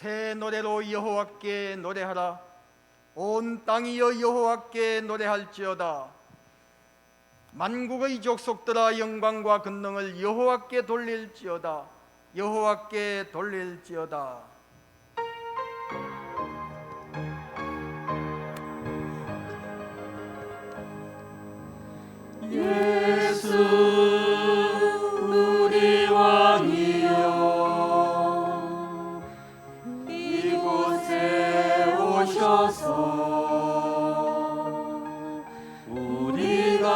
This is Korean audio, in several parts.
새 노래로 여호와께 노래하라. 온 땅이여 여호와께 노래할지어다. 만국의 족속들아 영광과 권능을 여호와께 돌릴지어다. 여호와께 돌릴지어다. 예수 우리 왕이여, 이곳에 오셔서 우리가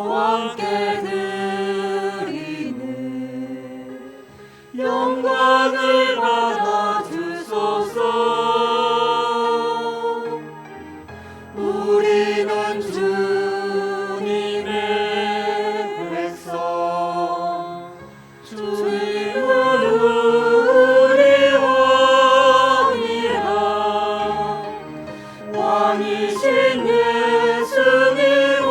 왕께 드리는 영광을 받아 주소서. 우리는 주님의 백성, 주님은 우리 왕이라. 왕이신 예수님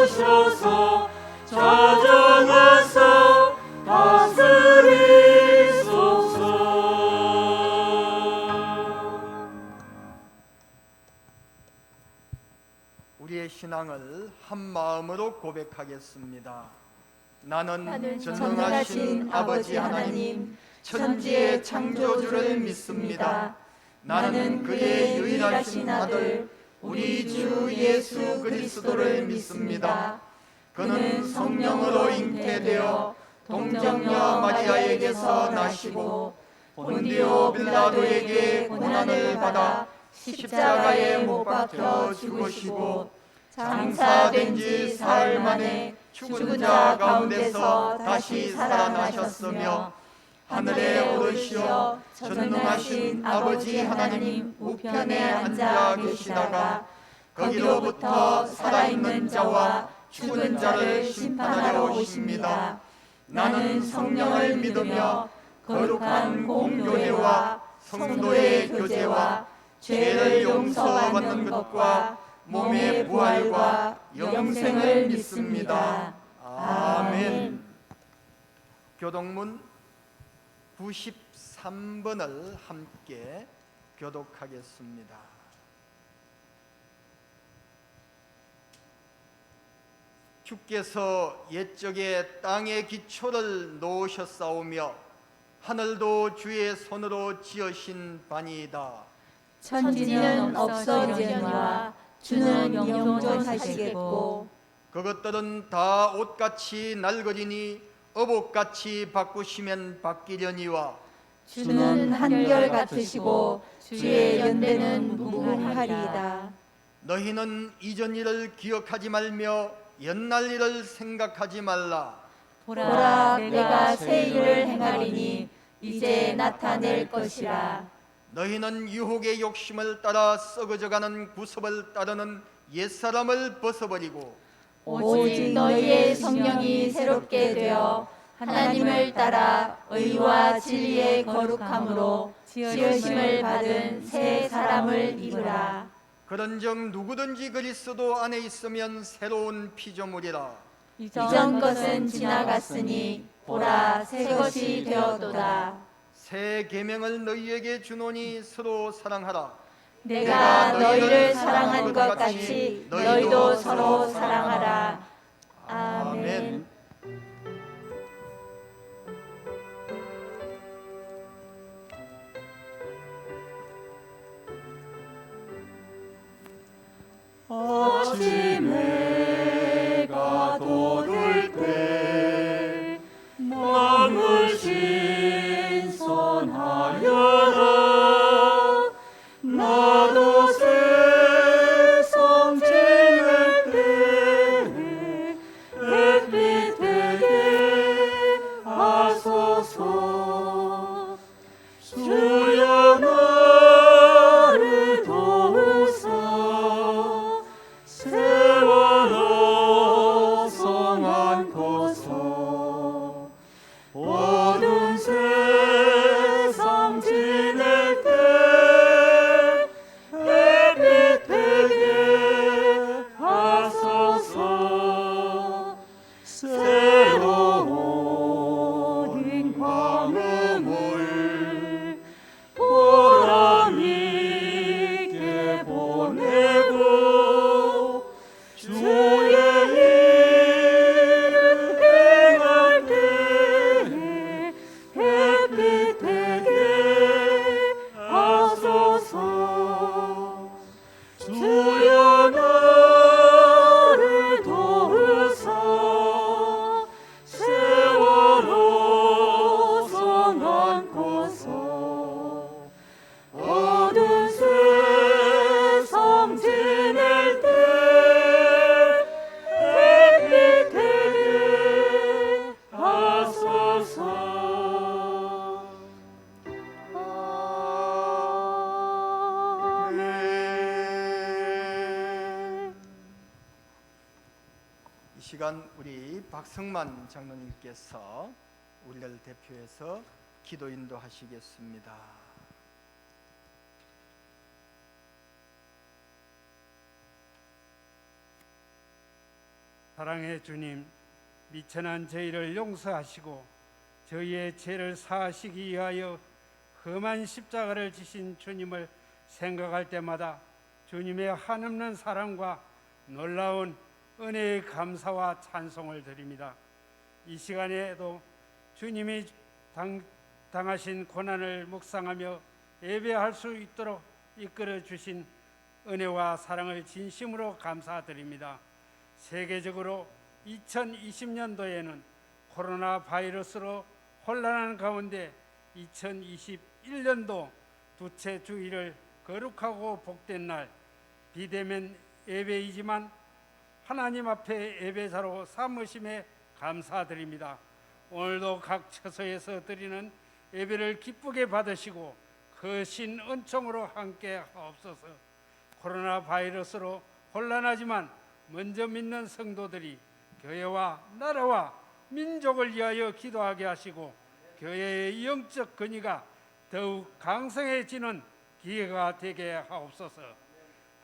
오셔서 찾아가서 다스리소서. 우리의 신앙을 한 마음으로 고백하겠습니다. 나는 전능하신 아버지 하나님, 천지의 창조주를 믿습니다. 나는 그의 유일하신 아들 우리 주 예수 그리스도를 믿습니다. 그는 성령으로 잉태되어 동정녀 마리아에게서 나시고 본디오 빌라도에게 고난을 받아 십자가에 못 박혀 죽으시고 장사된 지 사흘 만에 죽은 자 가운데서 다시 살아나셨으며 하늘에 오르시어 전능하신 아버지 하나님 우편에 앉아 계시다가 거기로부터 살아있는 자와 죽은 자를 심판하러 오십니다. 나는 성령을 믿으며 거룩한 공교회와 성도의 교제와 죄를 용서받는 것과 몸의 부활과 영생을 믿습니다. 아멘. 교독문 93번을 함께 교독하겠습니다. 주께서 옛적에 땅의 기초를 놓으셨사오며 하늘도 주의 손으로 지으신 바니이다. 천지는 없어지려니와 주는 영존하시겠고 그것들은 다 옷같이 낡으리니 어복같이 바꾸시면 바뀌려니와 주는 한결같으시고 주의 연대는 무궁하리이다. 너희는 이전 일을 기억하지 말며 옛날 일을 생각하지 말라. 보라, 내가 새 일을 행하리니 이제 나타낼 것이라. 너희는 유혹의 욕심을 따라 썩어져가는 구습을 따르는 옛사람을 벗어버리고 오직 너희의 성령이 새롭게 되어 하나님을 따라 의와 진리의 거룩함으로 지으심을 받은 새 사람을 입으라. 그런즉 누구든지 그리스도 안에 있으면 새로운 피조물이라. 이전 것은 지나갔으니 보라, 새 것이 되었도다. 새 계명을 너희에게 주노니 서로 사랑하라. 내가 너희를 사랑한 것 같이 너희도 서로 사랑하라. 아멘. 아침에 해가 돋을 때 마음을 신선하여라. 나도 세상 지낼 때 햇빛 되게 하소서. 주여 나를 도우사 새와 시간 우리 박성만 장로님께서 우리를 대표해서 기도 인도하시겠습니다. 사랑의 주님, 미천한 저희를 용서하시고 저희의 죄를 사하시기 위하여 험한 십자가를 지신 주님을 생각할 때마다 주님의 한없는 사랑과 놀라운 은혜의 감사와 찬송을 드립니다. 이 시간에도 주님이 당하신 고난을 묵상하며 예배할 수 있도록 이끌어 주신 은혜와 사랑을 진심으로 감사드립니다. 세계적으로 2020년도에는 코로나 바이러스로 혼란한 가운데 2021년도 두째 주일을 거룩하고 복된 날, 비대면 예배이지만 하나님 앞에 예배자로 삼으심에 감사드립니다. 오늘도 각 처소에서 드리는 예배를 기쁘게 받으시고 거신 은총으로 함께 하옵소서. 코로나 바이러스로 혼란하지만 먼저 믿는 성도들이 교회와 나라와 민족을 위하여 기도하게 하시고 교회의 영적 근위가 더욱 강성해지는 기회가 되게 하옵소서.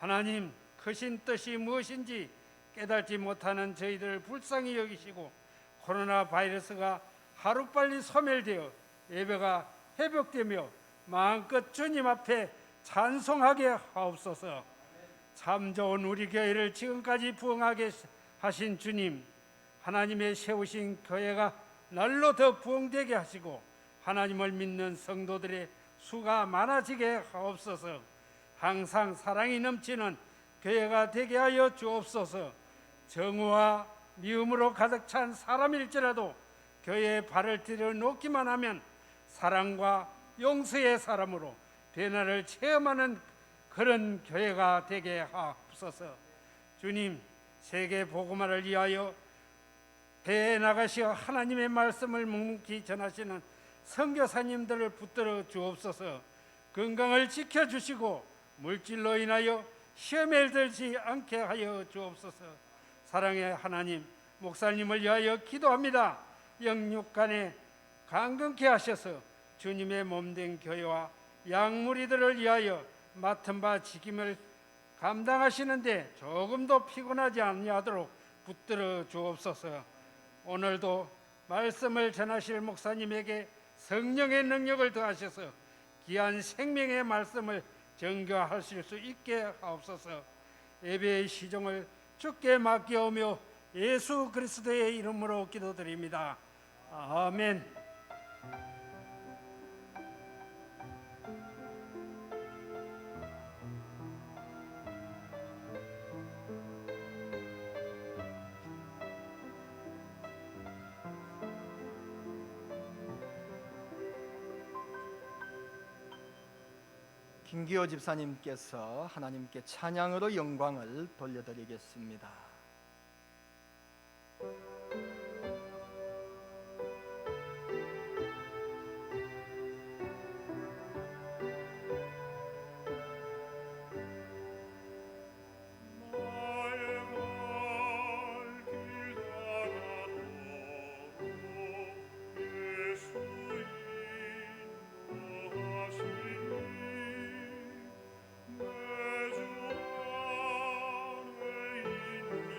하나님, 크신 뜻이 무엇인지 깨닫지 못하는 저희들을 불쌍히 여기시고 코로나 바이러스가 하루빨리 소멸되어 예배가 회복되며 마음껏 주님 앞에 찬송하게 하옵소서. 참 좋은 우리 교회를 지금까지 부흥하게 하신 주님, 하나님의 세우신 교회가 날로 더 부흥되게 하시고 하나님을 믿는 성도들의 수가 많아지게 하옵소서. 항상 사랑이 넘치는 교회가 되게 하여 주옵소서. 정의와 미움으로 가득 찬 사람일지라도 교회에 발을 들여놓기만 하면 사랑과 용서의 사람으로 변화를 체험하는 그런 교회가 되게 하옵소서. 주님, 세계 복음화를 위하여 배에 나가시어 하나님의 말씀을 묵묵히 전하시는 선교사님들을 붙들어 주옵소서. 건강을 지켜주시고 물질로 인하여 시험에 들지 않게 하여 주옵소서. 사랑의 하나님, 목사님을 위하여 기도합니다. 영육간에 강건케 하셔서 주님의 몸된 교회와 양무리들을 위하여 맡은 바 직임을 감당하시는데 조금도 피곤하지 아니하도록 붙들어 주옵소서. 오늘도 말씀을 전하실 목사님에게 성령의 능력을 더하셔서 귀한 생명의 말씀을 전교하실 수 있게 하옵소서. 예배의 시종을 주께 맡기오며 예수 그리스도의 이름으로 기도드립니다. 아멘. 김기호 집사님께서 하나님께 찬양으로 영광을 돌려드리겠습니다. 내 주 안에 있는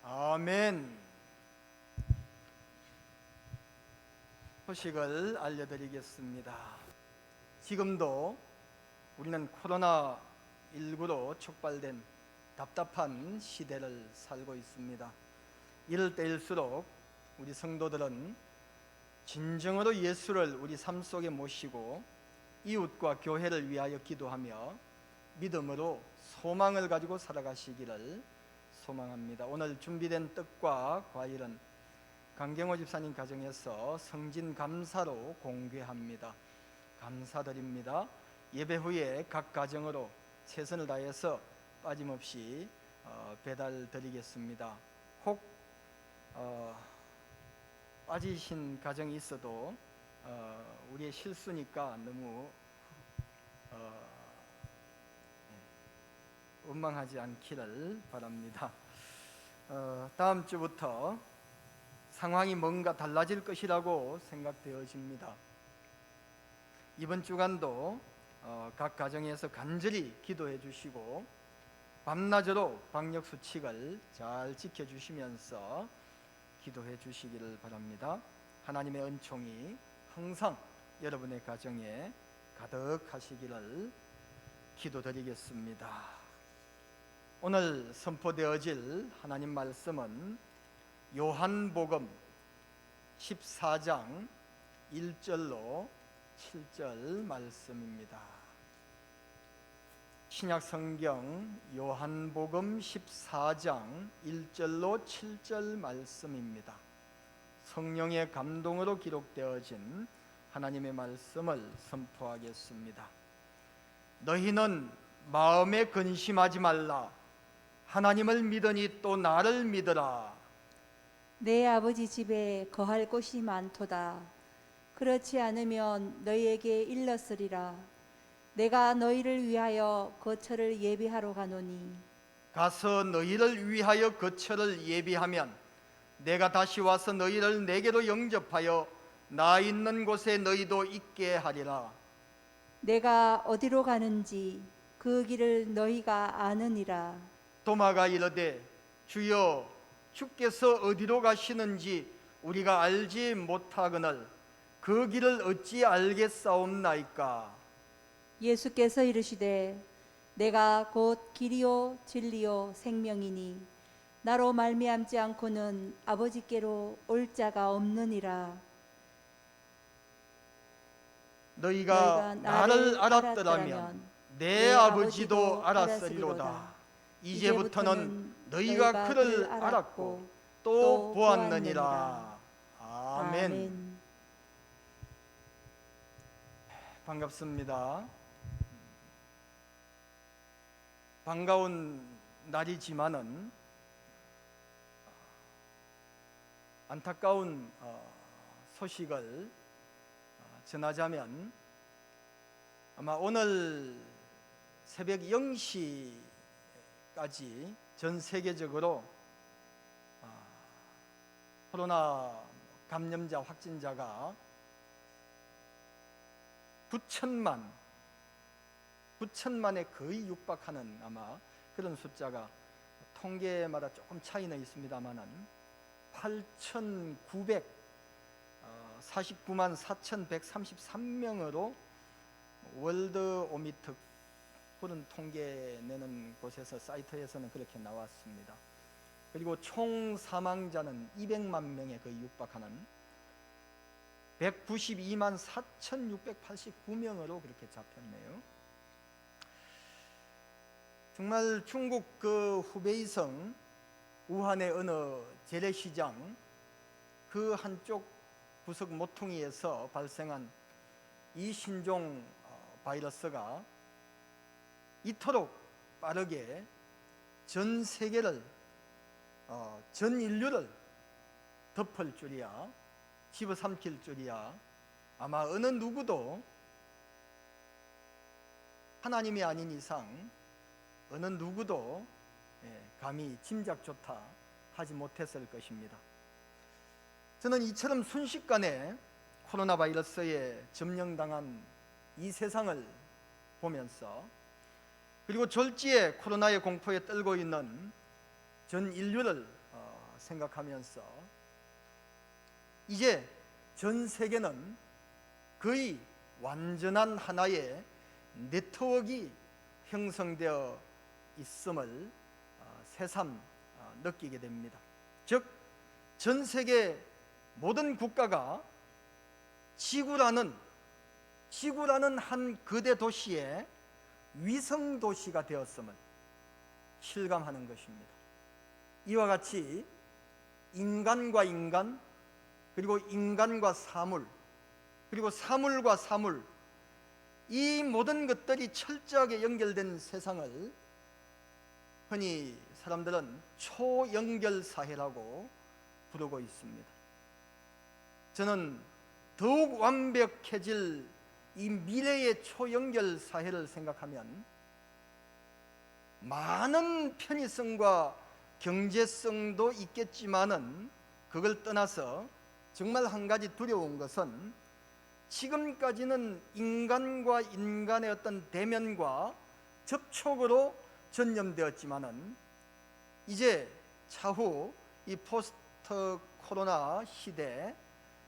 아멘. 소식을 알려드리겠습니다. 지금도 우리는 코로나19로 촉발된 답답한 시대를 살고 있습니다. 이럴 때일수록 우리 성도들은 진정으로 예수를 우리 삶 속에 모시고 이웃과 교회를 위하여 기도하며 믿음으로 소망을 가지고 살아가시기를 소망합니다. 오늘 준비된 떡과 과일은 강경호 집사님 가정에서 성진 감사로 공개합니다. 감사드립니다. 예배 후에 각 가정으로 최선을 다해서 빠짐없이 배달 드리겠습니다. 혹 빠지신 가정이 있어도 우리의 실수니까 너무 원망하지 않기를 바랍니다. 다음 주부터 상황이 뭔가 달라질 것이라고 생각되어집니다. 이번 주간도 각 가정에서 간절히 기도해 주시고 밤낮으로 방역 수칙을 잘 지켜주시면서 기도해 주시기를 바랍니다. 하나님의 은총이 항상 여러분의 가정에 가득하시기를 기도드리겠습니다. 오늘 선포되어질 하나님 말씀은 요한복음 14장 1절로 7절 말씀입니다. 신약성경 요한복음 14장 1절로 7절 말씀입니다. 성령의 감동으로 기록되어진 하나님의 말씀을 선포하겠습니다. 너희는 마음에 근심하지 말라. 하나님을 믿으니 또 나를 믿으라. 내 아버지 집에 거할 곳이 많도다. 그렇지 않으면 너희에게 일렀으리라. 내가 너희를 위하여 거처를 예비하러 가노니 가서 너희를 위하여 거처를 예비하면 내가 다시 와서 너희를 내게로 영접하여 나 있는 곳에 너희도 있게 하리라. 내가 어디로 가는지 그 길을 너희가 아느니라. 도마가 이르되 주여 주께서 어디로 가시는지 우리가 알지 못하거늘 그 길을 어찌 알겠사옵나이까. 예수께서 이르시되 내가 곧 길이요 진리요 생명이니 나로 말미암지 않고는 아버지께로 올 자가 없느니라. 너희가 나를 알았더라면 내 아버지도 알았으리로다. 이제부터는 너희가 그를 알았고 또 보았느니라. 아멘. 반갑습니다. 반가운 날이지만은 안타까운 소식을 전하자면 아마 오늘 새벽 0시까지 전 세계적으로 코로나 감염자 확진자가 9천만에 거의 육박하는 아마 그런 숫자가 통계마다 조금 차이는 있습니다만은 8,949만 4,133명으로 월드 오미특 그런 통계 내는 곳에서 사이트에서는 그렇게 나왔습니다. 그리고 총 사망자는 200만 명에 거의 육박하는 192만 4,689명으로 그렇게 잡혔네요. 정말 중국 그 후베이성 우한의 어느 재래시장 그 한쪽 구석 모퉁이에서 발생한 이 신종 바이러스가 이토록 빠르게 전 세계를 전 인류를 덮을 줄이야, 집어삼킬 줄이야 아마 어느 누구도 하나님이 아닌 이상 어느 누구도 감히 짐작조차 하지 못했을 것입니다. 저는 이처럼 순식간에 코로나 바이러스에 점령당한 이 세상을 보면서 그리고 졸지에 코로나의 공포에 떨고 있는 전 인류를 생각하면서 이제 전 세계는 거의 완전한 하나의 네트워크가 형성되어 있음을 새삼 느끼게 됩니다. 즉, 전 세계 모든 국가가 지구라는 한 거대 도시의 위성 도시가 되었음을 실감하는 것입니다. 이와 같이 인간과 인간, 그리고 인간과 사물, 그리고 사물과 사물, 이 모든 것들이 철저하게 연결된 세상을 흔히 사람들은 초연결 사회라고 부르고 있습니다. 저는 더욱 완벽해질 이 미래의 초연결 사회를 생각하면 많은 편의성과 경제성도 있겠지만은 그걸 떠나서 정말 한 가지 두려운 것은 지금까지는 인간과 인간의 어떤 대면과 접촉으로 전념되었지만은 이제 차후 이 포스트 코로나 시대,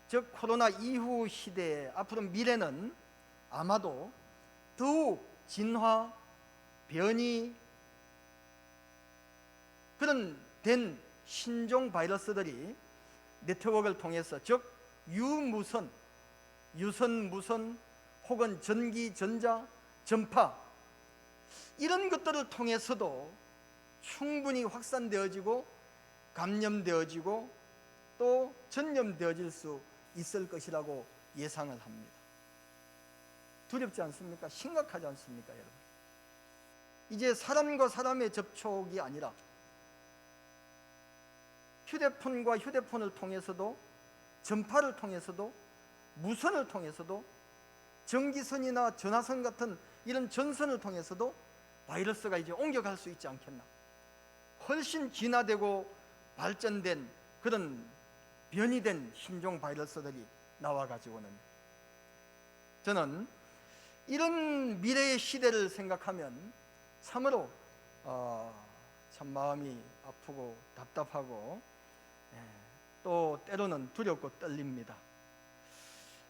즉 코로나 이후 시대에 앞으로 미래는 아마도 더욱 진화, 변이 그런 된 신종 바이러스들이 네트워크를 통해서, 즉 유무선, 유선, 무선 혹은 전기, 전자, 전파 이런 것들을 통해서도 충분히 확산되어지고 감염되어지고 또 전염되어질 수 있을 것이라고 예상을 합니다. 두렵지 않습니까? 심각하지 않습니까, 여러분? 이제 사람과 사람의 접촉이 아니라 휴대폰과 휴대폰을 통해서도, 전파를 통해서도, 무선을 통해서도, 전기선이나 전화선 같은 이런 전선을 통해서도 바이러스가 이제 옮겨갈 수 있지 않겠나. 훨씬 진화되고 발전된 그런 변이된 신종 바이러스들이 나와가지고는, 저는 이런 미래의 시대를 생각하면 참으로 참 마음이 아프고 답답하고 또 때로는 두렵고 떨립니다.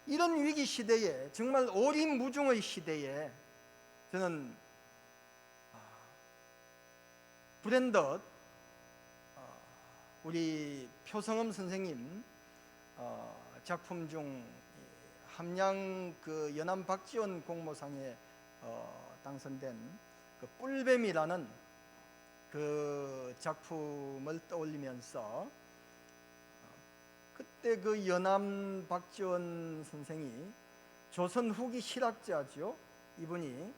이런 위기 시대에, 정말 오리무중의 시대에 저는 불현듯 우리 표성흠 선생님 작품 중 함양 그 연암 박지원 공모상에 당선된 그 뿔뱀이라는 그 작품을 떠올리면서 그때 그 연암 박지원 선생이 조선 후기 실학자죠. 이분이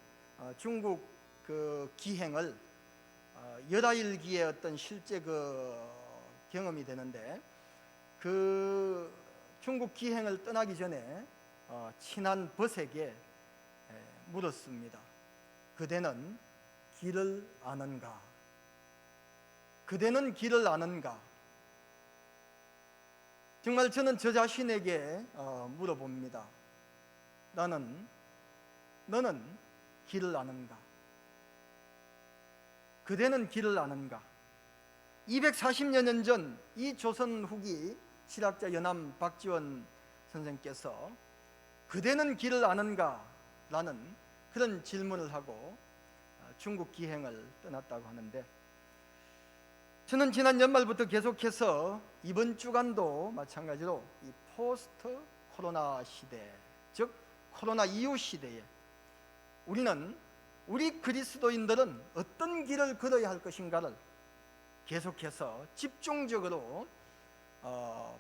중국 그 기행을 11기의 어떤 실제 그 경험이 되는데, 그 중국 기행을 떠나기 전에 친한 벗에게 물었습니다. 그대는 길을 아는가? 그대는 길을 아는가? 정말 저는 저 자신에게 물어봅니다. 너는 길을 아는가? 그대는 길을 아는가? 240여 년 전 이 조선 후기 실학자 연암 박지원 선생께서 그대는 길을 아는가? 라는 그런 질문을 하고 중국 기행을 떠났다고 하는데, 저는 지난 연말부터 계속해서 이번 주간도 마찬가지로 이 포스트 코로나 시대, 즉 코로나 이후 시대에 우리 그리스도인들은 어떤 길을 걸어야 할 것인가를 계속해서 집중적으로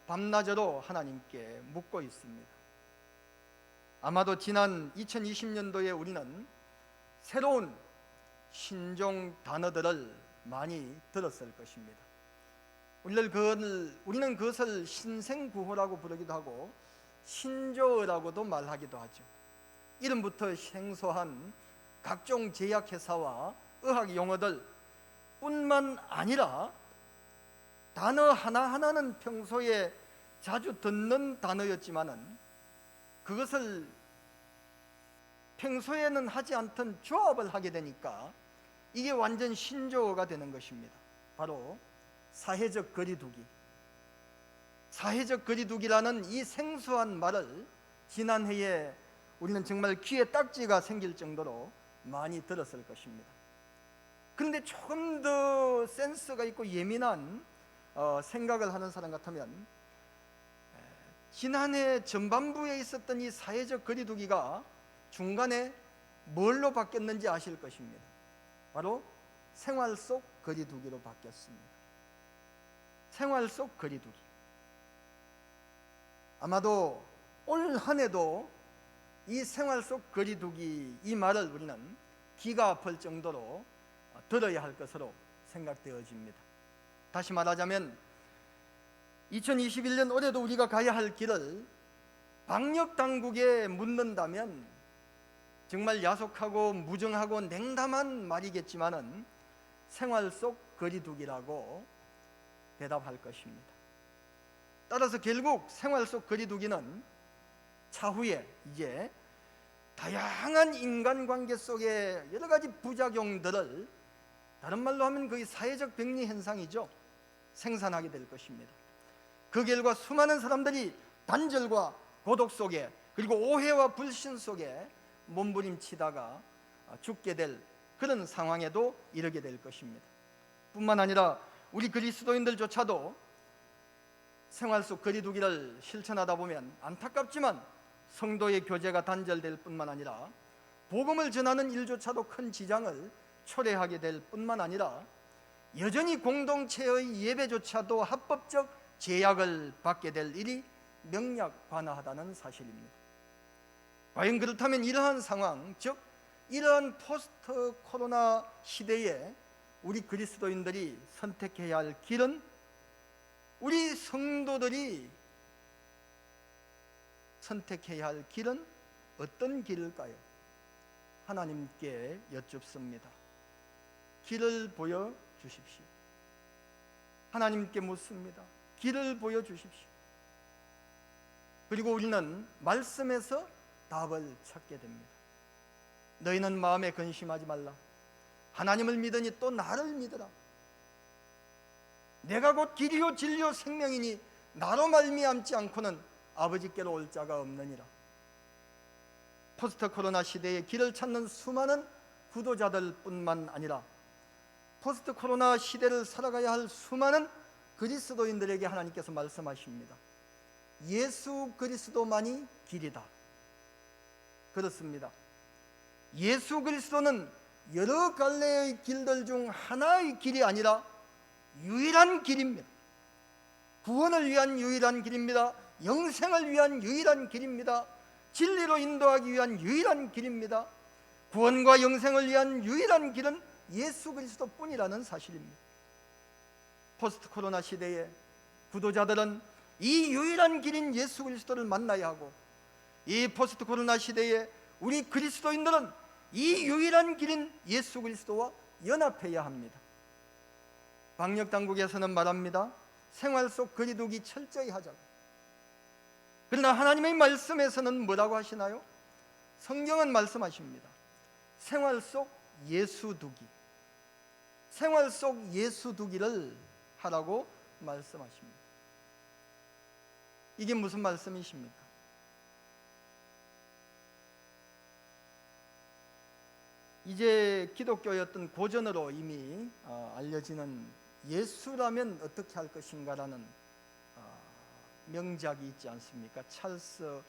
밤낮으로 하나님께 묻고 있습니다. 아마도 지난 2020년도에 우리는 새로운 신종 단어들을 많이 들었을 것입니다. 우리는 그것을 신생구호라고 부르기도 하고 신조어라고도 말하기도 하죠. 이름부터 생소한 각종 제약회사와 의학 용어들 뿐만 아니라 단어 하나하나는 평소에 자주 듣는 단어였지만은 그것을 평소에는 하지 않던 조합을 하게 되니까 이게 완전 신조어가 되는 것입니다. 바로 사회적 거리두기, 사회적 거리두기라는 이 생소한 말을 지난해에 우리는 정말 귀에 딱지가 생길 정도로 많이 들었을 것입니다. 그런데 조금 더 센스가 있고 예민한 생각을 하는 사람 같으면 지난해 전반부에 있었던 이 사회적 거리두기가 중간에 뭘로 바뀌었는지 아실 것입니다. 바로 생활 속 거리두기로 바뀌었습니다. 생활 속 거리두기. 아마도 올 한 해도 이 생활 속 거리두기 이 말을 우리는 귀가 아플 정도로 들어야 할 것으로 생각되어집니다. 다시 말하자면 2021년 올해도 우리가 가야 할 길을 방역 당국에 묻는다면 정말 야속하고 무정하고 냉담한 말이겠지만은 생활 속 거리두기라고 대답할 것입니다. 따라서 결국 생활 속 거리두기는 차후에 이제 다양한 인간관계 속의 여러 가지 부작용들을, 다른 말로 하면 거의 사회적 병리 현상이죠, 생산하게 될 것입니다. 그 결과 수많은 사람들이 단절과 고독 속에, 그리고 오해와 불신 속에 몸부림치다가 죽게 될 그런 상황에도 이르게 될 것입니다. 뿐만 아니라 우리 그리스도인들조차도 생활 속 거리두기를 실천하다 보면 안타깝지만 성도의 교제가 단절될 뿐만 아니라 복음을 전하는 일조차도 큰 지장을 초래하게 될 뿐만 아니라 여전히 공동체의 예배조차도 합법적 제약을 받게 될 일이 명약관화하다는 사실입니다. 과연 그렇다면 이러한 상황, 즉 이러한 포스트 코로나 시대에 우리 그리스도인들이 선택해야 할 길은, 우리 성도들이 선택해야 할 길은 어떤 길일까요? 하나님께 여쭙습니다. 길을 보여주십시오. 하나님께 묻습니다. 길을 보여주십시오. 그리고 우리는 말씀에서 답을 찾게 됩니다. 너희는 마음에 근심하지 말라. 하나님을 믿으니 또 나를 믿으라. 내가 곧 길이요 진리요 생명이니 나로 말미암지 않고는 아버지께로 올 자가 없느니라. 포스트 코로나 시대에 길을 찾는 수많은 구도자들 뿐만 아니라 포스트 코로나 시대를 살아가야 할 수많은 그리스도인들에게 하나님께서 말씀하십니다. 예수 그리스도만이 길이다. 그렇습니다. 예수 그리스도는 여러 갈래의 길들 중 하나의 길이 아니라 유일한 길입니다. 구원을 위한 유일한 길입니다. 영생을 위한 유일한 길입니다. 진리로 인도하기 위한 유일한 길입니다. 구원과 영생을 위한 유일한 길은 예수 그리스도뿐이라는 사실입니다. 포스트 코로나 시대에 구도자들은 이 유일한 길인 예수 그리스도를 만나야 하고, 이 포스트 코로나 시대에 우리 그리스도인들은 이 유일한 길인 예수 그리스도와 연합해야 합니다. 방역 당국에서는 말합니다. 생활 속 거리두기 철저히 하자고. 그러나 하나님의 말씀에서는 뭐라고 하시나요? 성경은 말씀하십니다. 생활 속 예수두기, 생활 속 예수두기를 하라고 말씀하십니다. 이게 무슨 말씀이십니까? 이제 기독교였던 고전으로 이미 알려지는 예수라면 어떻게 할 것인가라는 명작이 있지 않습니까? 찰스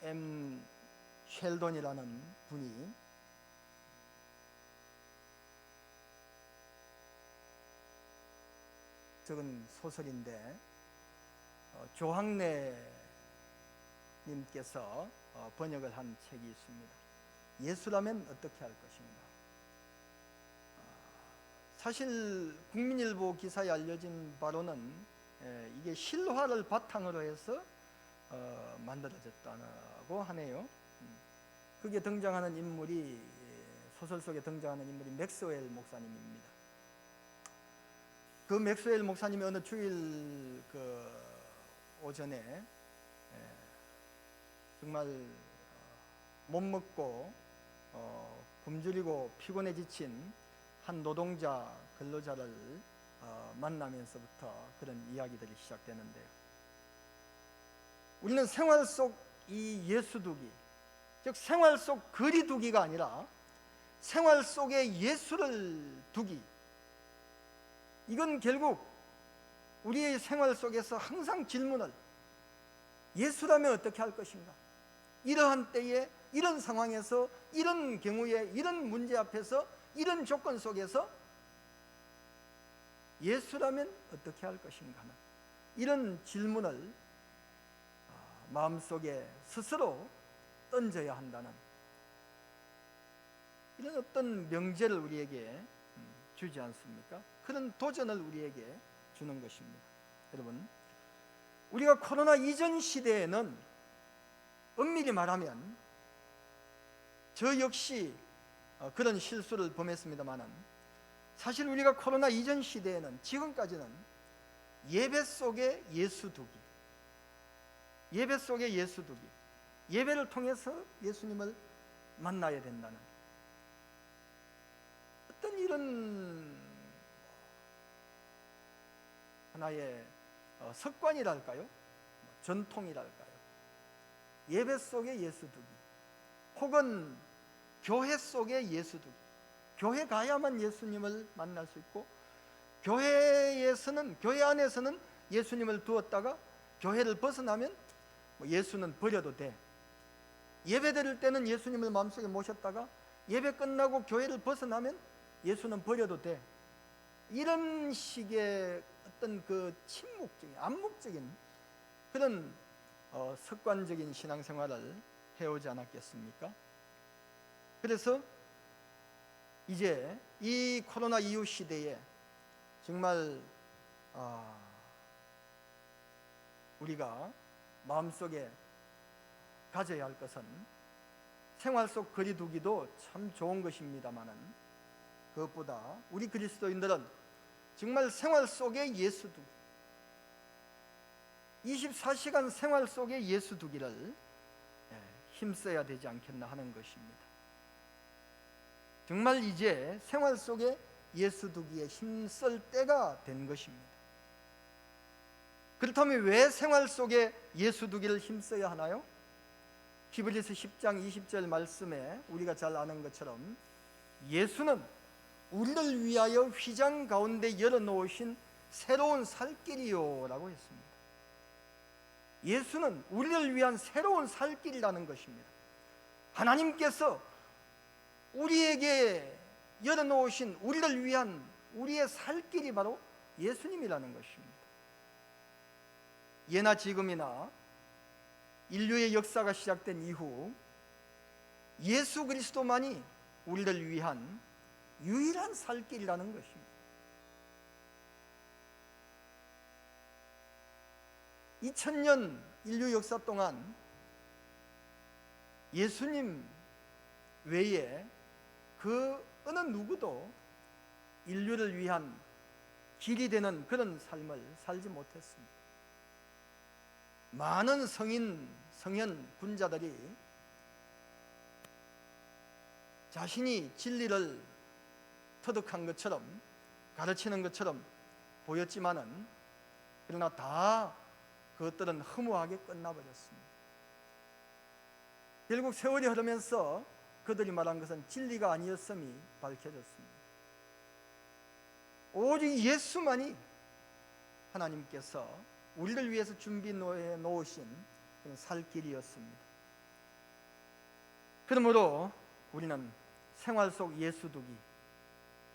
M. 쉘돈이라는 분이 적은 소설인데, 조항래 님께서 번역을 한 책이 있습니다. 예수라면 어떻게 할 것인가. 사실 국민일보 기사에 알려진 바로는 이게 실화를 바탕으로 해서 만들어졌다고 하네요. 그게 등장하는 인물이, 소설 속에 등장하는 인물이 맥스웰 목사님입니다. 그 맥스웰 목사님이 어느 주일 오전에 정말 못 먹고 굶주리고 피곤해 지친 한 노동자 근로자를 만나면서부터 그런 이야기들이 시작되는데요. 우리는 생활 속 이 예수두기, 즉 생활 속 거리두기가 아니라 생활 속에 예수를 두기, 이건 결국 우리의 생활 속에서 항상 질문을, 예수라면 어떻게 할 것인가? 이러한 때에, 이런 상황에서, 이런 경우에, 이런 문제 앞에서, 이런 조건 속에서 예수라면 어떻게 할 것인가 하는 이런 질문을 마음속에 스스로 던져야 한다는 이런 어떤 명제를 우리에게 주지 않습니까? 그런 도전을 우리에게 주는 것입니다. 여러분, 우리가 코로나 이전 시대에는 엄밀히 말하면 저 역시 그런 실수를 범했습니다마는, 사실 우리가 코로나 이전 시대에는, 지금까지는 예배 속에 예수 두기, 예배 속에 예수 두기, 예배를 통해서 예수님을 만나야 된다는 어떤 이런 하나의 습관이랄까요? 전통이랄까요? 예배 속에 예수 두기, 혹은 교회 속에 예수 두기. 교회 가야만 예수님을 만날 수 있고, 교회에서는, 교회 안에서는 예수님을 두었다가 교회를 벗어나면 예수는 버려도 돼. 예배 드릴 때는 예수님을 마음속에 모셨다가 예배 끝나고 교회를 벗어나면 예수는 버려도 돼. 이런 식의 어떤 그 침묵적인, 암묵적인 그런 습관적인 신앙생활을 해오지 않았겠습니까? 그래서 이제 이 코로나 이후 시대에 정말 우리가 마음속에 가져야 할 것은, 생활 속 거리두기도 참 좋은 것입니다마는 그것보다 우리 그리스도인들은 정말 생활 속에 예수 두기, 24시간 생활 속에 예수 두기를 힘써야 되지 않겠나 하는 것입니다. 정말 이제 생활 속에 예수 두기에 힘쓸 때가 된 것입니다. 그렇다면 왜 생활 속에 예수 두기를 힘써야 하나요? 히브리서 10장 20절 말씀에 우리가 잘 아는 것처럼 예수는 우리를 위하여 휘장 가운데 열어놓으신 새로운 살 길이요 라고 했습니다. 예수는 우리를 위한 새로운 살 길이라는 것입니다. 하나님께서 우리에게 열어놓으신 우리를 위한 우리의 살 길이 바로 예수님이라는 것입니다. 예나 지금이나 인류의 역사가 시작된 이후 예수 그리스도만이 우리를 위한 유일한 살 길이라는 것입니다. 2000년 인류 역사 동안 예수님 외에 그 어느 누구도 인류를 위한 길이 되는 그런 삶을 살지 못했습니다. 많은 성현 군자들이 자신이 진리를 터득한 것처럼 가르치는 것처럼 보였지만은, 그러나 다 그것들은 허무하게 끝나버렸습니다. 결국 세월이 흐르면서 그들이 말한 것은 진리가 아니었음이 밝혀졌습니다. 오직 예수만이 하나님께서 우리를 위해서 준비해 놓으신 그런 살 길이었습니다. 그러므로 우리는 생활 속 예수 두기,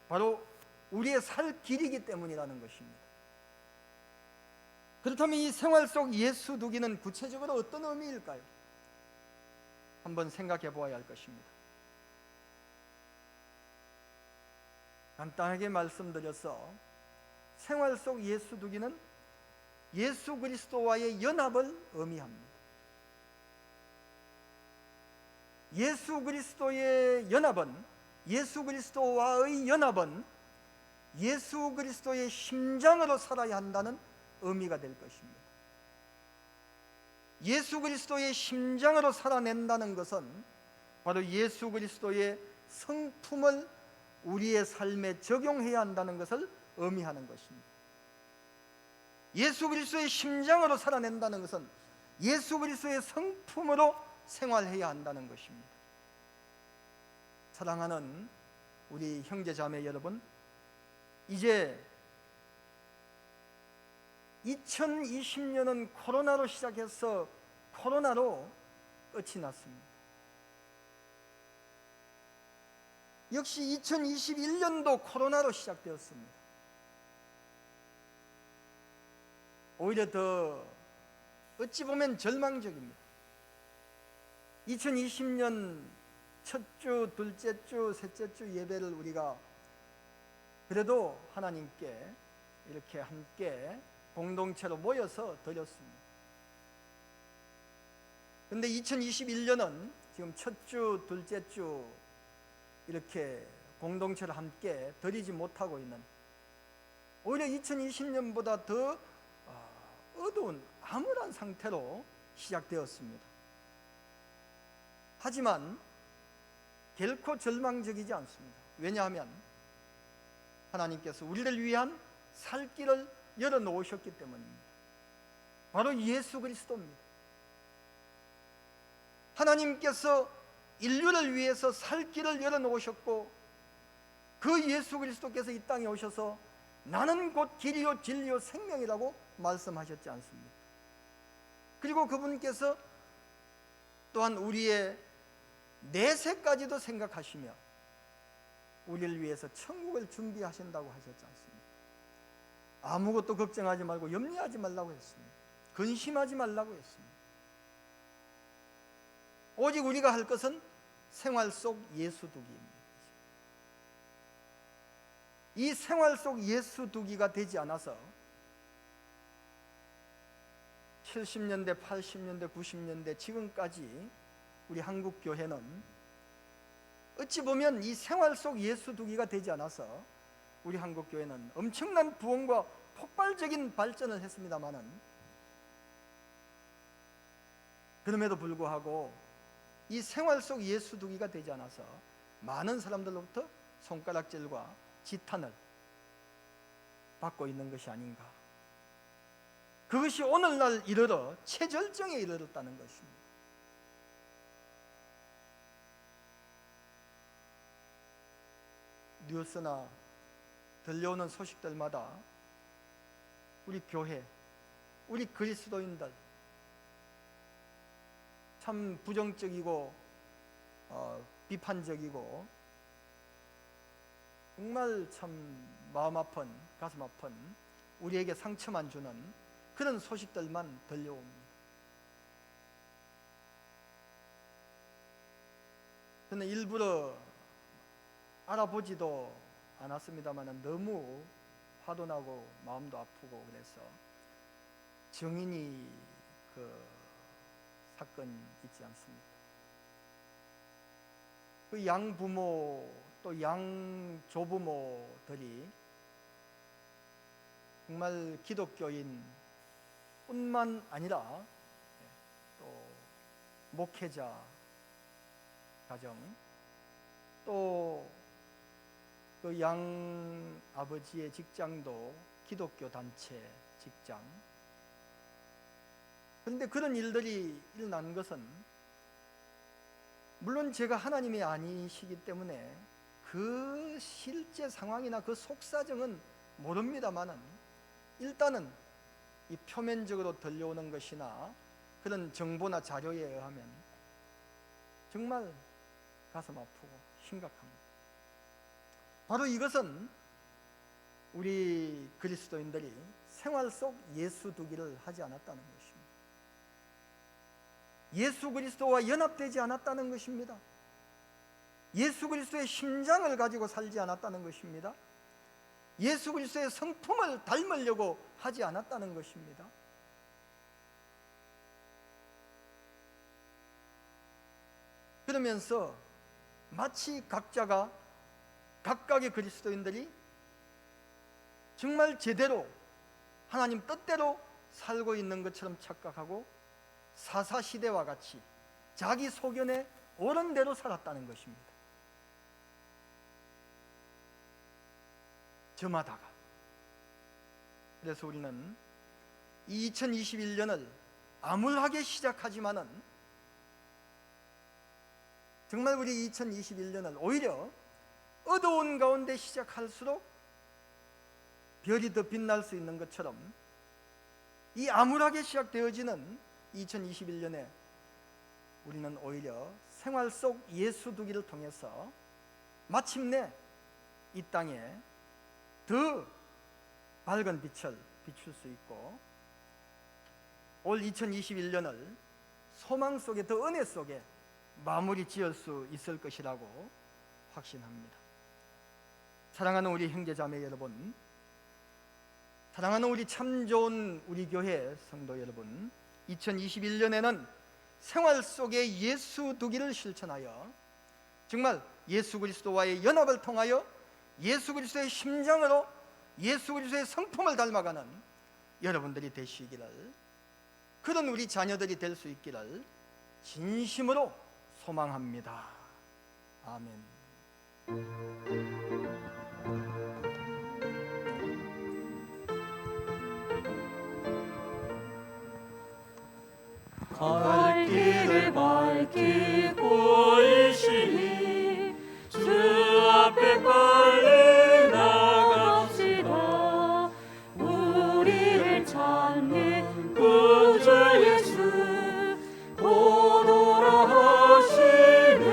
바로 우리의 살 길이기 때문이라는 것입니다. 그렇다면 이 생활 속 예수 두기는 구체적으로 어떤 의미일까요? 한번 생각해 보아야 할 것입니다. 간단하게 말씀드려서 생활 속 예수 두기는 예수 그리스도와의 연합을 의미합니다. 예수 그리스도의 연합은, 예수 그리스도와의 연합은 예수 그리스도의 심장으로 살아야 한다는 의미가 될 것입니다. 예수 그리스도의 심장으로 살아낸다는 것은 바로 예수 그리스도의 성품을 우리의 삶에 적용해야 한다는 것을 의미하는 것입니다. 예수 그리스도의 심장으로 살아낸다는 것은 예수 그리스도의 성품으로 생활해야 한다는 것입니다. 사랑하는 우리 형제 자매 여러분, 이제 2020년은 코로나로 시작해서 코로나로 끝이 났습니다. 역시 2021년도 코로나로 시작되었습니다. 오히려 더 어찌 보면 절망적입니다. 2020년 첫 주, 둘째 주, 셋째 주 예배를 우리가 그래도 하나님께 이렇게 함께 공동체로 모여서 드렸습니다. 그런데 2021년은 지금 첫 주, 둘째 주 이렇게 공동체로 함께 드리지 못하고 있는, 오히려 2020년보다 더 어두운 암울한 상태로 시작되었습니다. 하지만 결코 절망적이지 않습니다. 왜냐하면 하나님께서 우리를 위한 살 길을 열어놓으셨기 때문입니다. 바로 예수 그리스도입니다. 하나님께서 인류를 위해서 살 길을 열어놓으셨고, 그 예수 그리스도께서 이 땅에 오셔서 나는 곧 길이요 진리요 생명이라고 말씀하셨지 않습니까? 그리고 그분께서 또한 우리의 내세까지도 생각하시며 우리를 위해서 천국을 준비하신다고 하셨지 않습니까? 아무것도 걱정하지 말고 염려하지 말라고 했습니다. 근심하지 말라고 했습니다. 오직 우리가 할 것은 생활 속 예수두기입니다. 이 생활 속 예수두기가 되지 않아서 70년대, 80년대, 90년대 지금까지 우리 한국 교회는 어찌 보면 이 생활 속 예수두기가 되지 않아서 우리 한국 교회는 엄청난 부흥과 폭발적인 발전을 했습니다마는, 그럼에도 불구하고 이 생활 속 예수두기가 되지 않아서 많은 사람들로부터 손가락질과 지탄을 받고 있는 것이 아닌가. 그것이 오늘날 이르러 최절정에 이르렀다는 것입니다. 뉴스나 들려오는 소식들마다 우리 교회, 우리 그리스도인들 참 부정적이고 비판적이고 정말 참 마음 아픈, 가슴 아픈, 우리에게 상처만 주는 그런 소식들만 들려옵니다. 저는 일부러 알아보지도 않았습니다만 너무 화도 나고 마음도 아프고 그래서 정인이 그 사건 있지 않습니까? 그 양부모 또 양조부모들이 정말 기독교인 뿐만 아니라 또 목회자 가정, 또 그 양 아버지의 직장도 기독교 단체 직장. 그런데 그런 일들이 일어난 것은 물론 제가 하나님이 아니시기 때문에 그 실제 상황이나 그 속사정은 모릅니다마는 일단은 이 표면적으로 들려오는 것이나 그런 정보나 자료에 의하면 정말 가슴 아프고 심각합니다. 바로 이것은 우리 그리스도인들이 생활 속 예수두기를 하지 않았다는 것입니다. 예수 그리스도와 연합되지 않았다는 것입니다. 예수 그리스도의 심장을 가지고 살지 않았다는 것입니다. 예수 그리스도의 성품을 닮으려고 하지 않았다는 것입니다. 그러면서 마치 각각의 그리스도인들이 정말 제대로 하나님 뜻대로 살고 있는 것처럼 착각하고 사사시대와 같이 자기 소견에 옳은 대로 살았다는 것입니다. 저마다가 그래서 우리는 2021년을 암울하게 시작하지만은 정말 우리 2021년을 오히려 어두운 가운데 시작할수록 별이 더 빛날 수 있는 것처럼 이 암울하게 시작되어지는 2021년에 우리는 오히려 생활 속 예수두기를 통해서 마침내 이 땅에 더 밝은 빛을 비출 수 있고 올 2021년을 소망 속에 더 은혜 속에 마무리 지을 수 있을 것이라고 확신합니다. 사랑하는 우리 형제자매 여러분, 사랑하는 우리 참 좋은 우리 교회 성도 여러분, 2021년에는 생활 속에 예수두기를 실천하여 정말 예수 그리스도와의 연합을 통하여 예수 그리스도의 심장으로 예수 그리스도의 성품을 닮아가는 여러분들이 되시기를, 그런 우리 자녀들이 될 수 있기를 진심으로 소망합니다. 아멘. 갈 길을 밝히고 이시니 주 앞에 빨리 나갑시다. 우리를 찾는 구주 예수 곧 오라 하시네.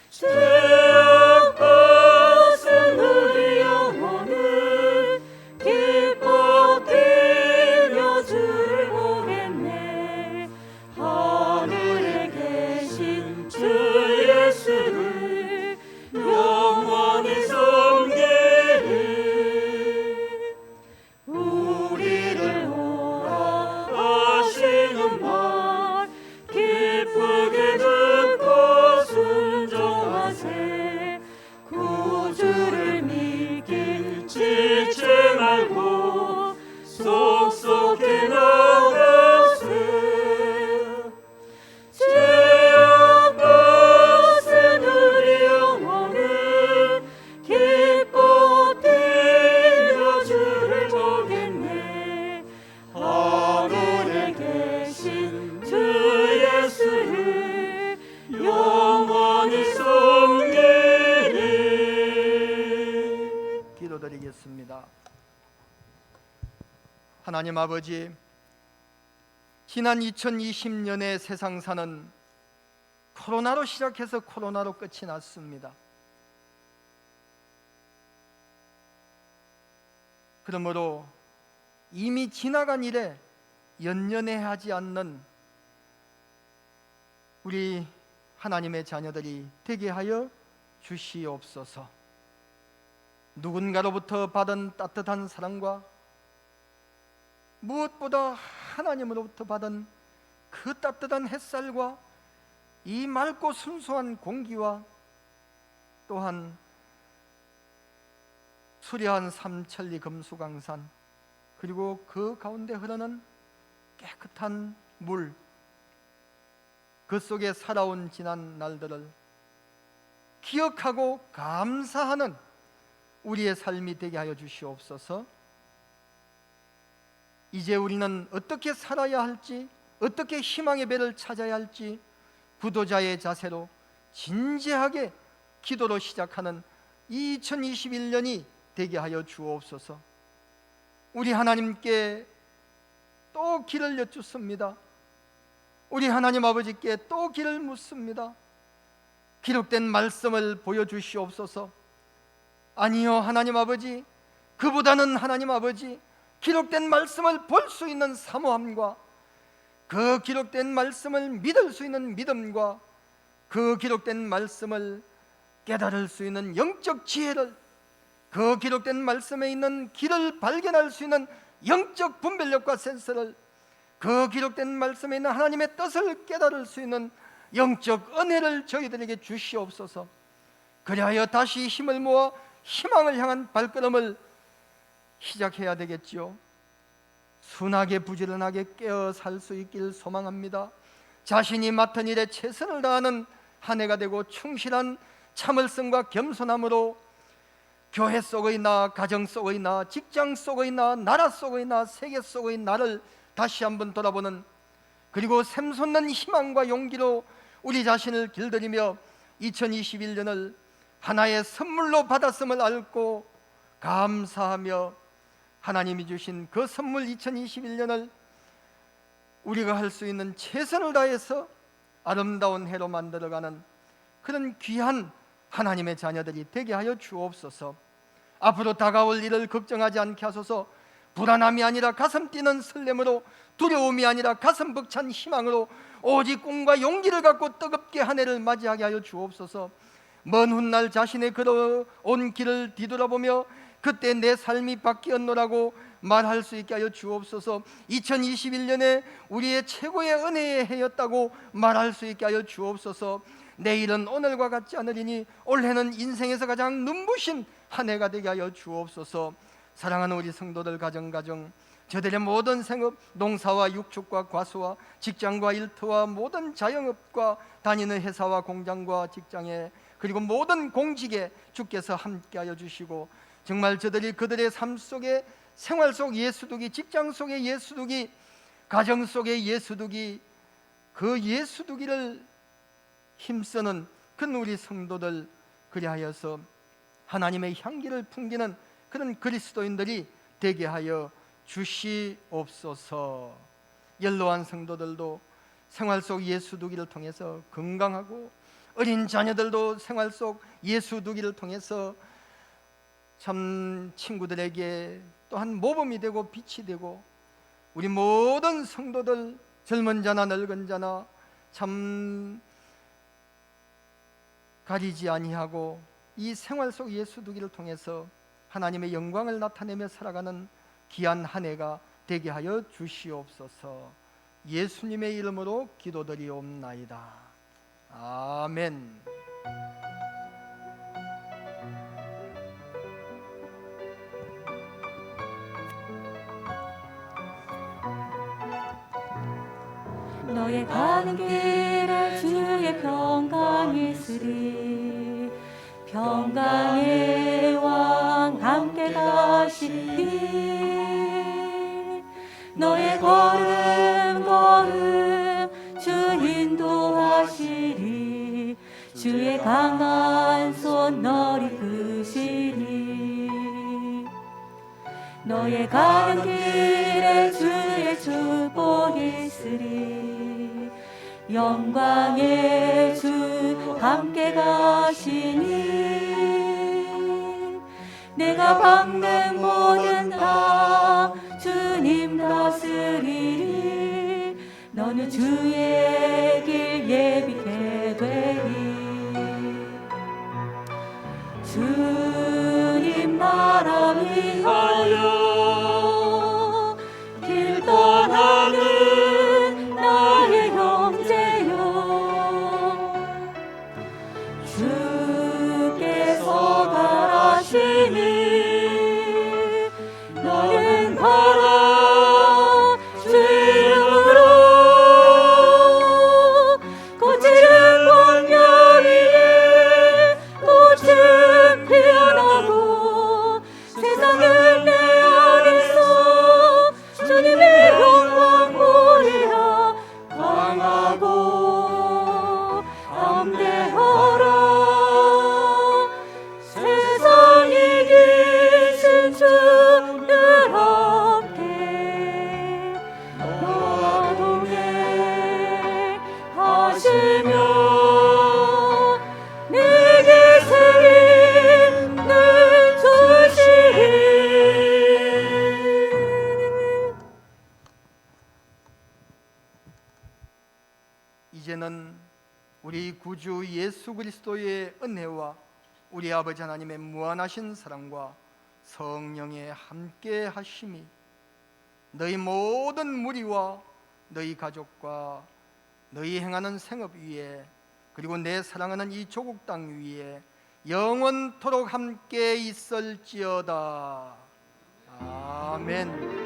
죄악 벗은 우리 영혼은 기뻐 뛰며 주를 보겠네. 하늘에 계신 주 예수를 영원히 섬기리. 우리를 오라 하시는 말 기쁘게 듣고 순종하세. 구주를 믿기 지지 말고 속속히 나가세. 죄악 벗은 우리 영혼은 기뻐 뛰며 주를 보겠네. 하늘에 계신 주 예수를 영원히 섬기리. 기도드리겠습니다. 하나님 아버지, 지난 2020년의 세상사는 코로나로 시작해서 코로나로 끝이 났습니다. 그러므로 이미 지나간 일에 연연해하지 않는 우리 하나님의 자녀들이 되게 하여 주시옵소서. 누군가로부터 받은 따뜻한 사랑과 무엇보다 하나님으로부터 받은 그 따뜻한 햇살과 이 맑고 순수한 공기와 또한 수려한 삼천리 금수강산, 그리고 그 가운데 흐르는 깨끗한 물, 그 속에 살아온 지난 날들을 기억하고 감사하는 우리의 삶이 되게 하여 주시옵소서. 이제 우리는 어떻게 살아야 할지, 어떻게 희망의 배를 찾아야 할지 구도자의 자세로 진지하게 기도로 시작하는 2021년이 되게 하여 주옵소서. 우리 하나님께 또 길을 여쭙습니다. 우리 하나님 아버지께 또 길을 묻습니다. 기록된 말씀을 보여주시옵소서. 아니요, 하나님 아버지, 그보다는 하나님 아버지, 기록된 말씀을 볼 수 있는 사모함과 그 기록된 말씀을 믿을 수 있는 믿음과 그 기록된 말씀을 깨달을 수 있는 영적 지혜를, 그 기록된 말씀에 있는 길을 발견할 수 있는 영적 분별력과 센서를, 그 기록된 말씀에 있는 하나님의 뜻을 깨달을 수 있는 영적 은혜를 저희들에게 주시옵소서. 그리하여 다시 힘을 모아 희망을 향한 발걸음을 시작해야 되겠지요. 순하게 부지런하게 깨어 살 수 있길 소망합니다. 자신이 맡은 일에 최선을 다하는 한 해가 되고 충실한 참을성과 겸손함으로 교회 속의나 가정 속의나 직장 속의나 나라 속의나 세계 속의 나를 다시 한번 돌아보는, 그리고 샘솟는 희망과 용기로 우리 자신을 길들이며 2021년을 하나의 선물로 받았음을 알고 감사하며 하나님이 주신 그 선물 2021년을 우리가 할 수 있는 최선을 다해서 아름다운 해로 만들어가는 그런 귀한 하나님의 자녀들이 되게 하여 주옵소서. 앞으로 다가올 일을 걱정하지 않게 하소서. 불안함이 아니라 가슴 뛰는 설렘으로, 두려움이 아니라 가슴 벅찬 희망으로 오직 꿈과 용기를 갖고 뜨겁게 한 해를 맞이하게 하여 주옵소서. 먼 훗날 자신의 걸어온 길을 뒤돌아보며 그때 내 삶이 바뀌었노라고 말할 수 있게 하여 주옵소서. 2021년에 우리의 최고의 은혜의 해였다고 말할 수 있게 하여 주옵소서. 내일은 오늘과 같지 않으리니 올해는 인생에서 가장 눈부신 한 해가 되게 하여 주옵소서. 사랑하는 우리 성도들 가정 저들의 모든 생업, 농사와 육축과 과수와 직장과 일터와 모든 자영업과 다니는 회사와 공장과 직장에, 그리고 모든 공직에 주께서 함께하여 주시고, 정말 저들이 그들의 삶 속에, 생활 속 예수두기, 직장 속의 예수두기, 가정 속의 예수두기, 그 예수두기를 힘쓰는 큰 우리 성도들, 그리하여서 하나님의 향기를 풍기는 그런 그리스도인들이 되게 하여 주시옵소서. 연로한 성도들도 생활 속 예수두기를 통해서 건강하고, 어린 자녀들도 생활 속 예수두기를 통해서 참 친구들에게 또한 모범이 되고 빛이 되고, 우리 모든 성도들, 젊은 자나 늙은 자나 참 가리지 아니하고 이 생활 속 예수두기를 통해서 하나님의 영광을 나타내며 살아가는 귀한 한 해가 되게 하여 주시옵소서. 예수님의 이름으로 기도드리옵나이다. 아멘. 너의 가는 길에 주의 평강이 있으리. 평강의 왕 함께 가시리. 너의 걸음 주 인도하시리. 주의 강한 손 너를 이끄시리. 너의 가는 길에 주의 축복이 있으리. 영광의 주 함께 가시니. 내가 밟는 모든 땅 주님 다스리리. 너는 주의 길 예비케 되리. 주님 나라 위하여 길 떠나는 나의 형제여, 주께서 가라시니 너는 가라. 주 이름으로 거칠은 광야 위에 꽃은 피어나고, 세상을 내 안에서 주님의 영광 보리라. 강하고 담대하라. 세상 이기신 주들 함께 너와 동행하시며 내게 새 힘을 주시리. 이제는 우리 구주 예수 그리스도의 은혜와 우리 아버지 하나님의 무한하신 사랑과 성령의 함께 하심이 너희 모든 무리와 너희 가족과 너희 행하는 생업 위에, 그리고 내 사랑하는 이 조국 땅 위에 영원토록 함께 있을지어다. 아멘.